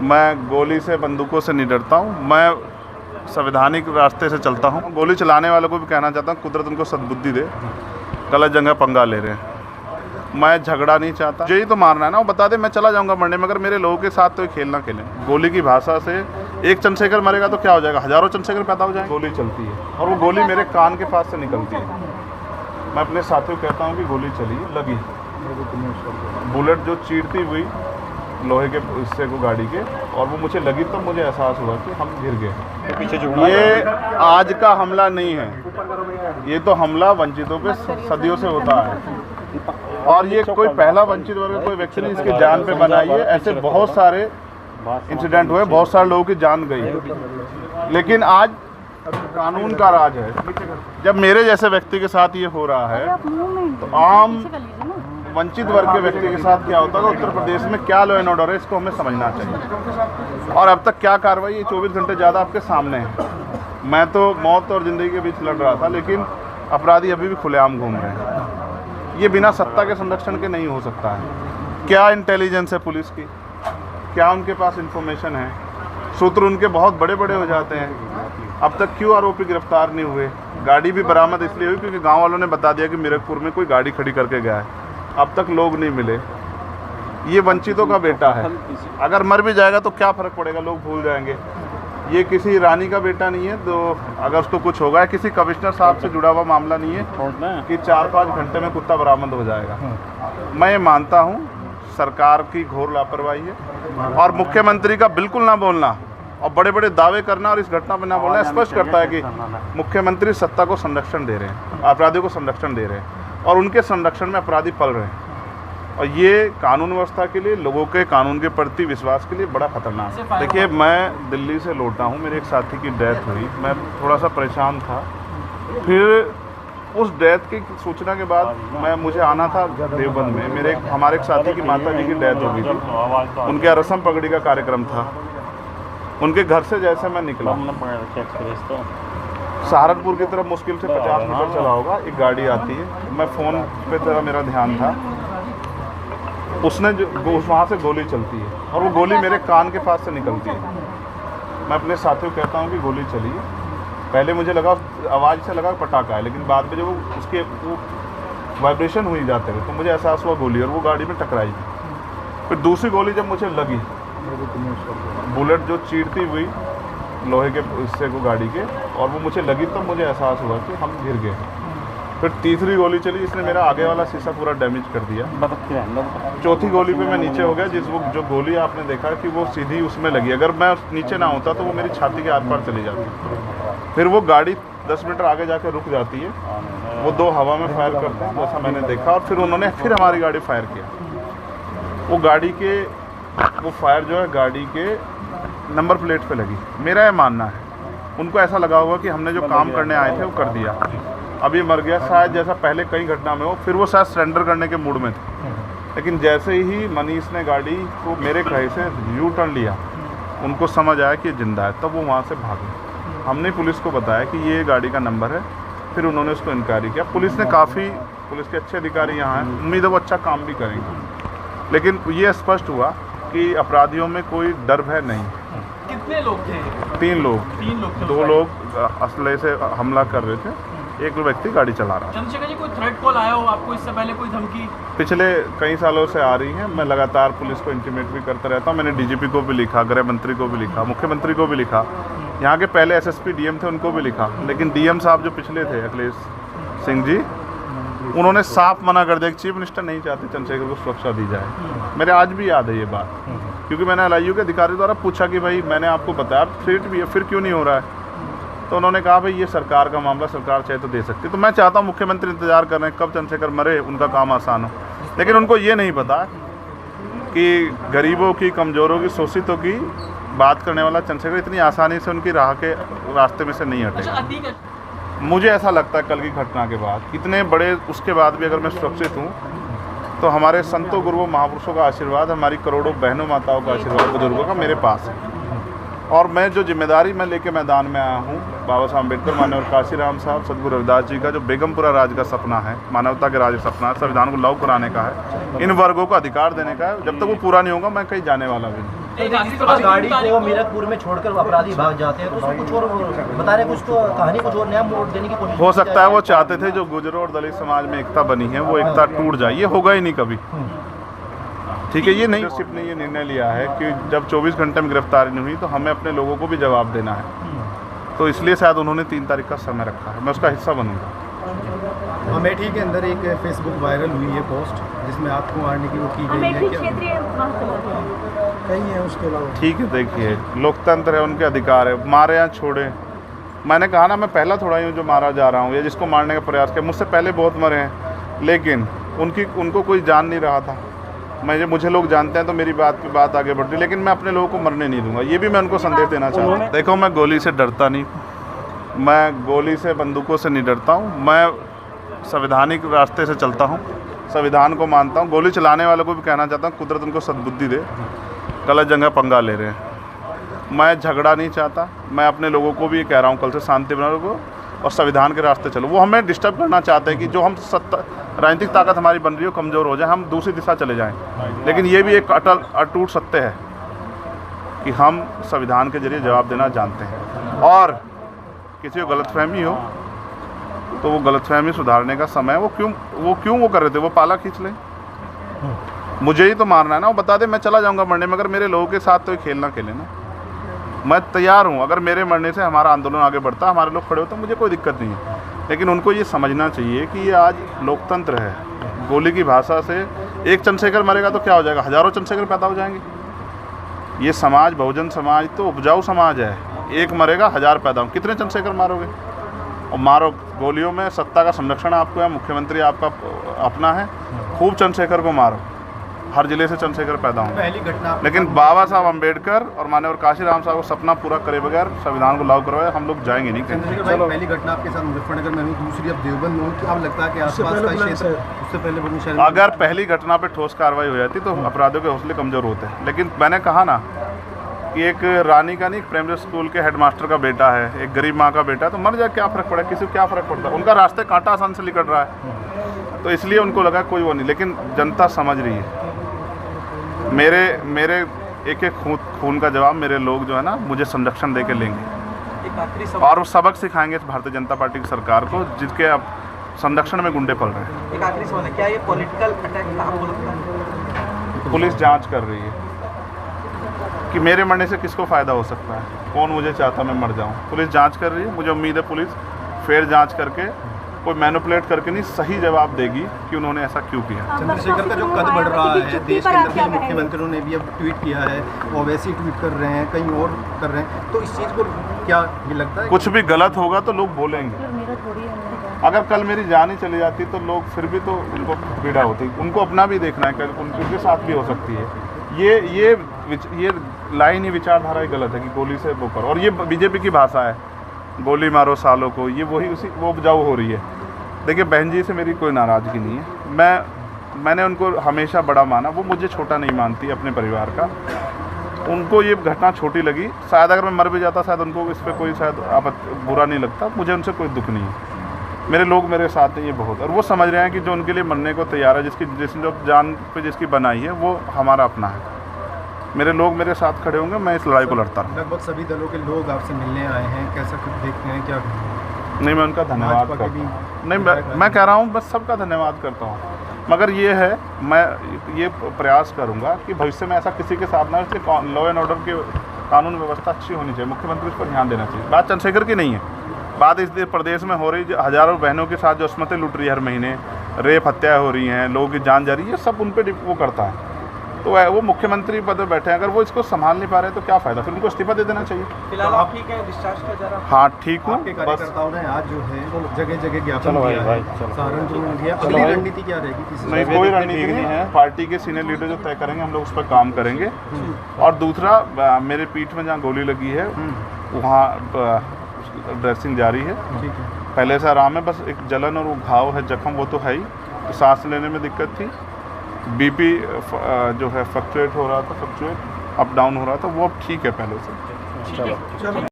मैं गोली से, बंदूकों से नहीं डरता हूँ। मैं संवैधानिक रास्ते से चलता हूँ। गोली चलाने वालों को भी कहना चाहता हूँ, कुदरत उनको सद्बुद्धि दे, गलत जगह पंगा ले रहे हैं। मैं झगड़ा नहीं चाहता, यही तो मारना है ना, वो बता दे मैं चला जाऊंगा मरने, मगर मेरे लोगों के साथ तो खेल ना खेलें। गोली की भाषा से एक चंद्रशेखर मरेगा तो क्या हो जाएगा, हजारों चंद्रशेखर पैदा हो जाएंगे। गोली चलती है और वो गोली मेरे कान के पास से निकलती है। मैं अपने साथियों को कहता हूँ कि गोली चली, लगी, बुलेट जो चीरती हुई लोहे के हिस्से को गाड़ी के, और वो मुझे लगी तब मुझे एहसास हुआ कि हम गिर गए। पीछे ये आज का हमला नहीं है, ये तो हमला वंचितों पे सदियों से होता है, और ये कोई पहला वंचित वर्ग कोई व्यक्ति नहीं इसकी जान पे बनाई है। ऐसे बहुत सारे इंसिडेंट हुए, बहुत सारे लोगों की जान गई, लेकिन आज कानून का राज है। जब मेरे जैसे व्यक्ति के साथ ये हो रहा है तो आम वंचित वर्ग के व्यक्ति के साथ क्या होता है, उत्तर प्रदेश में क्या लॉ एंड ऑर्डर है, इसको हमें समझना चाहिए। और अब तक क्या कार्रवाई, ये 24 घंटे ज़्यादा आपके सामने है। मैं तो मौत और ज़िंदगी के बीच लड़ रहा था, लेकिन अपराधी अभी भी खुलेआम घूम रहे हैं। ये बिना सत्ता के संरक्षण के नहीं हो सकता है। क्या इंटेलिजेंस है पुलिस की, क्या उनके पास इंफॉर्मेशन है, सूत्र उनके बहुत बड़े बड़े हो जाते हैं। अब तक क्यों आरोपी गिरफ्तार नहीं हुए? गाड़ी भी बरामद इसलिए हुई क्योंकि गांव वालों ने बता दिया कि मीरकपुर में कोई गाड़ी खड़ी करके गया है। अब तक लोग नहीं मिले। ये वंचितों का बेटा है, अगर मर भी जाएगा तो क्या फ़र्क पड़ेगा, लोग भूल जाएंगे। ये किसी रानी का बेटा नहीं है तो अगर उसको कुछ होगा, किसी कमिश्नर साहब से जुड़ा हुआ मामला नहीं है कि 4-5 घंटे में कुत्ता बरामद हो जाएगा। मैं ये मानता हूँ सरकार की घोर लापरवाही है, और मुख्यमंत्री का बिल्कुल ना बोलना और बड़े बड़े दावे करना और इस घटना पर ना बोलना स्पष्ट करता है कि मुख्यमंत्री सत्ता को संरक्षण दे रहे हैं, अपराधियों को संरक्षण दे रहे हैं, और उनके संरक्षण में अपराधी पल रहे हैं। और ये कानून व्यवस्था के लिए, लोगों के कानून के प्रति विश्वास के लिए बड़ा खतरनाक है। देखिए, मैं दिल्ली से लौटा हूँ, मेरे एक साथी की डेथ हुई, मैं थोड़ा सा परेशान था। फिर उस डेथ की सूचना के बाद मुझे आना था देवबंद में, हमारे एक साथी की माता जी की डेथ हो गई थी, उनके रस्म पगड़ी का कार्यक्रम था। उनके घर से जैसे मैं निकला, सहारनपुर की तरफ मुश्किल से 50 मीटर चला होगा, एक गाड़ी आती है। मैं फ़ोन पे तरह मेरा ध्यान था, उसने जो वहाँ से गोली चलती है और वो गोली मेरे कान के पास से निकलती है। मैं अपने साथियों को कहता हूँ कि गोली चली है। पहले मुझे लगा, आवाज़ से लगा पटाखा है, लेकिन बाद में जब वो उसके वाइब्रेशन हुई जाते हुए तो मुझे एहसास हुआ गोली, और वो गाड़ी में टकराई। फिर दूसरी गोली जब मुझे लगी, बुलेट जो चीरती हुई लोहे के हिस्से को गाड़ी के, और वो मुझे लगी तब मुझे एहसास हुआ कि हम गिर गए। फिर तीसरी गोली चली जिसने मेरा आगे वाला शीशा पूरा डैमेज कर दिया। चौथी गोली पे मैं नीचे हो गया, जो गोली आपने देखा कि वो सीधी उसमें लगी। अगर मैं नीचे ना होता तो वो मेरी छाती के आर पार चली जाती। फिर वो गाड़ी 10 मीटर आगे जाकर रुक जाती है, वो 2 हवा में फायर करते हैं जैसा मैंने देखा, और फिर उन्होंने फिर हमारी गाड़ी फायर किया। वो गाड़ी के वो फायर जो है गाड़ी के नंबर प्लेट पे लगी। मेरा ये मानना है उनको ऐसा लगा होगा कि हमने जो काम करने आए थे वो कर दिया, अब ये मर गया शायद, जैसा पहले कई घटना में हो। फिर वो शायद सरेंडर करने के मूड में थे, लेकिन जैसे ही मनीष ने गाड़ी को मेरे कहे से यू टर्न लिया, उनको समझ आया कि ये जिंदा है, तब वो वहाँ से भागे। हमने पुलिस को बताया कि ये गाड़ी का नंबर है, फिर उन्होंने उसको इंक्वायरी किया। पुलिस के अच्छे अधिकारी यहाँ हैं, उम्मीद है वो अच्छा काम भी करेंगे। लेकिन ये स्पष्ट हुआ कि अपराधियों में कोई डर भय नहीं। कितने लोग थे? 3 लोग। 2 लोग असले से हमला कर रहे थे, एक व्यक्ति गाड़ी चला रहा। चंद्रशेखर जी, कोई थ्रेट कॉल आया हो आपको इससे पहले, कोई धमकी? पिछले कई सालों से आ रही है। मैं लगातार पुलिस को इंटीमेट भी करता रहता हूँ। मैंने डीजीपी को भी लिखा, गृह मंत्री को भी लिखा, मुख्यमंत्री को भी लिखा, यहाँ के पहले एसएसपी डीएम थे उनको भी लिखा। लेकिन डीएम साहब जो पिछले थे, अखिलेश सिंह जी, उन्होंने साफ मना कर दिया कि चीफ मिनिस्टर नहीं चाहते चंद्रशेखर को सुरक्षा दी जाए। मेरे आज भी याद है ये बात, क्योंकि मैंने एलआईयू के अधिकारी द्वारा पूछा कि भाई मैंने आपको बताया थ्रेट भी है, फिर क्यों नहीं हो रहा है? तो उन्होंने कहा भाई ये सरकार का मामला, सरकार चाहे तो दे सकती। तो मैं चाहता हूँ मुख्यमंत्री इंतजार कर रहे हैं कब चंद्रशेखर मरे, उनका काम आसान हो। लेकिन उनको ये नहीं पता कि गरीबों की, कमज़ोरों की, शोषितों की बात करने वाला चंद्रशेखर इतनी आसानी से उनकी रास्ते में से नहीं हटेगा। मुझे ऐसा लगता है कल की घटना के बाद, इतने बड़े उसके बाद भी अगर मैं सुरक्षित हूँ तो हमारे संतों, गुरुओं, महापुरुषों का आशीर्वाद, हमारी करोड़ों बहनों माताओं का आशीर्वाद, बुजुर्गों का मेरे पास है। और मैं जो जिम्मेदारी मैं लेके मैदान में आया हूँ, बाबा साहब अम्बेडकर, माननीय काशीराम साहब, सदगुरु रविदास जी का जो बेगमपुरा राज का सपना है, मानवता के राज का सपना है, संविधान को लागू कराने का है, इन वर्गों को अधिकार देने का है, जब तक वो पूरा नहीं होगा मैं कहीं जाने वाला भी नहीं। गाड़ी को मीरकपुर में छोड़कर अपराधी भाग जाते हैं, तो उसको कुछ और बता रहे, कुछ तो कहानी कुछ और नया मोड़ देने की कोशिश हो सकता है वो चाहते थे जो गुजरों और दलित समाज में एकता बनी है वो एकता टूट जाए, ये होगा ही नहीं कभी। ठीक है, ये नहीं लीडरशिप ने ये निर्णय लिया है कि जब 24 घंटे में गिरफ्तारी नहीं हुई तो हमें अपने लोगों को भी जवाब देना है, तो इसलिए शायद उन्होंने 3 तारीख का समय रखा है। मैं उसका हिस्सा बनूंगा। अमेठी के अंदर एक फेसबुक वायरल हुई है पोस्ट जिसमें आपको मारने की वो की गई है, क्षेत्रीय कहीं है उसके अलावा? ठीक है, देखिए लोकतंत्र है, उनके अधिकार है, मारे या छोड़े। मैंने कहा ना, मैं पहला थोड़ा ही हूँ जो मारा जा रहा हूँ या जिसको मारने का प्रयास किया। मुझसे पहले बहुत मरे हैं, लेकिन उनको कोई जान नहीं रहा था। मुझे लोग जानते हैं तो मेरी बात आगे बढ़ती, लेकिन मैं अपने लोगों को मरने नहीं दूंगा। ये भी मैं उनको संदेश देना चाहता हूँ। देखो, मैं गोली से डरता नहीं, मैं गोली से बंदूकों से नहीं डरता हूँ। मैं संवैधानिक रास्ते से चलता हूँ, संविधान को मानता हूँ। गोली चलाने वालों को भी कहना चाहता हूँ, कुदरत उनको सद्बुद्धि दे, गलत जगह पंगा ले रहे हैं। मैं झगड़ा नहीं चाहता, मैं अपने लोगों को भी कह रहा हूँ कल से शांति बना रखो और संविधान के रास्ते चलो। वो हमें डिस्टर्ब करना चाहते हैं कि जो हम राजनीतिक ताकत हमारी बन रही हो कमज़ोर हो जाए, हम दूसरी दिशा चले जाएं। लेकिन ये भी एक अटूट सत्य है कि हम संविधान के जरिए जवाब देना जानते हैं, और किसी को गलतफहमी हो तो वो गलतफहमी सुधारने का समय वो क्यों वो कर रहे थे, वो पाला खींच लें। मुझे ही तो मारना है ना, वो बता दे मैं चला जाऊंगा मरने, मगर मेरे लोगों के साथ तो खेलना खेले ना। मैं तैयार हूँ, अगर मेरे मरने से हमारा आंदोलन आगे बढ़ता, हमारे लोग खड़े होते, मुझे कोई दिक्कत नहीं है। लेकिन उनको ये समझना चाहिए कि ये आज लोकतंत्र है। गोली की भाषा से एक चंद्रशेखर मरेगा तो क्या हो जाएगा, हज़ारों चंद्रशेखर पैदा हो जाएंगे। ये समाज, बहुजन समाज तो उपजाऊ समाज है। एक मरेगा 1000 पैदा हो, कितने चंद्रशेखर मारोगे? और मारो गोलियों में, सत्ता का संरक्षण आपको है, मुख्यमंत्री आपका अपना है, खूब चंद्रशेखर को मारो, हर जिले से चंद्रशेखर पैदा हों। पहली घटना लेकिन बाबा साहब अम्बेडकर और माननीय काशीराम साहब को सपना पूरा करे बगैर संविधान को लागू करवाए हम लोग जाएंगे नहीं कहीं। चंद्रशेखर भाई, पहली घटना आपके साथ मुजफ्फरनगर में हुई, दूसरी अब देवबंद में हुई। क्या लगता है कि आसपास का क्षेत्र उससे पहले बुलंदशहर? अगर पहली घटना पे ठोस कार्रवाई हो जाती तो अपराधियों के हौसले कमज़ोर होते हैं। लेकिन मैंने कहा ना कि एक रानी का नहीं, एक प्राइमरी स्कूल के हेडमास्टर का बेटा है, एक गरीब माँ का बेटा है, तो मर जाए क्या फ़र्क पड़ा, किसी को क्या फ़र्क पड़ता है? उनका रास्ते कांटा आसान से निकल रहा है, तो इसलिए उनको लगा कोई वो नहीं। लेकिन जनता समझ रही है। मेरे एक खून का जवाब मेरे लोग जो है ना मुझे संरक्षण दे के लेंगे, और वो सबक सिखाएंगे भारतीय जनता पार्टी की सरकार को, जिसके अब संरक्षण में गुंडे पल रहे हैं। एक आखिरी सवाल है, क्या ये पॉलिटिकल अटैक था आपको लगता है? पुलिस जांच कर रही है कि मेरे मरने से किसको फ़ायदा हो सकता है, कौन मुझे चाहता मैं मर जाऊं। पुलिस जांच कर रही है, मुझे उम्मीद है पुलिस फेयर जांच करके, कोई मैनिपुलेट करके नहीं, सही जवाब देगी कि उन्होंने ऐसा क्यों किया। चंद्रशेखर का जो कद बढ़ रहा है देश के अंदर, मुख्यमंत्रियों ने भी अब ट्वीट किया है, ओवैसी ट्वीट कर रहे हैं, कहीं और कर रहे हैं, तो इस चीज़ को क्या ये लगता है? कुछ भी गलत होगा तो लोग बोलेंगे। अगर कल मेरी जान ही चली जाती तो लोग फिर भी तो उनको पीड़ा होती, उनको अपना भी देखना है, कल उनके साथ भी हो सकती है। ये लाइन ही विचारधारा ही गलत है कि गोली से वो करो, और ये बीजेपी की भाषा है, गोली मारो सालों को, ये वो उपजाऊ हो रही है। देखिए, बहन जी से मेरी कोई नाराज़गी नहीं है, मैंने उनको हमेशा बड़ा माना, वो मुझे छोटा नहीं मानती अपने परिवार का। उनको ये घटना छोटी लगी, शायद अगर मैं मर भी जाता शायद उनको इस पर कोई शायद बुरा नहीं लगता, मुझे उनसे कोई दुख नहीं है। मेरे लोग मेरे साथ हैं, ये बहुत, और वो समझ रहे हैं कि जो उनके लिए मरने को तैयार है, जिसने जान पे जिसकी बनाई है, वो हमारा अपना है। मेरे लोग मेरे साथ खड़े होंगे, मैं इस लड़ाई को लड़ता रहूँ। लगभग सभी दलों के लोग आपसे मिलने आए हैं, कैसा कुछ देखते हैं? क्या नहीं, मैं उनका धन्यवाद करता हूँ। नहीं, मैं कह रहा हूँ बस सबका धन्यवाद करता हूँ, मगर ये है मैं ये प्रयास करूँगा कि भविष्य में ऐसा किसी के साथ ना हो, इसलिए लॉ एंड ऑर्डर की कानून व्यवस्था अच्छी होनी चाहिए, मुख्यमंत्री इस पर ध्यान देना चाहिए। बात चंद्रशेखर की नहीं है, बात इस प्रदेश में हो रही हज़ारों बहनों के साथ जो अस्मतें लूट रही है, हर महीने रेप हत्या हो रही हैं, लोगों की जान जा रही है, सब उन पर वो करता है। तो वो मुख्यमंत्री पद पर बैठे हैं, अगर वो इसको संभाल नहीं पा रहे तो क्या फ़ायदा, फिर उनको इस्तीफा दे देना चाहिए। फिलहाल आप ठीक है, डिस्चार्ज किया जा रहा है? हाँ, ठीक हूँ। आपके कार्यकर्ताओं ने आज जो है जगह जगह ज्ञापन दिया है, सहारनपुर में दिया। अगली रणनीति क्या रहेगी? नहीं, कोई रणनीति नहीं है, पार्टी के सीनियर लीडर जो तय करेंगे हम लोग उस पर काम करेंगे। और दूसरा, मेरे पीठ में जहाँ गोली लगी है वहाँ ड्रेसिंग जारी है, पहले से आराम है, बस एक जलन और वो घाव है, जख्म वो तो है ही, तो सांस लेने में दिक्कत थी। बीपी जो है फ्लक्चुएट हो रहा था, अप डाउन हो रहा था, वो अब ठीक है पहले से। चलो।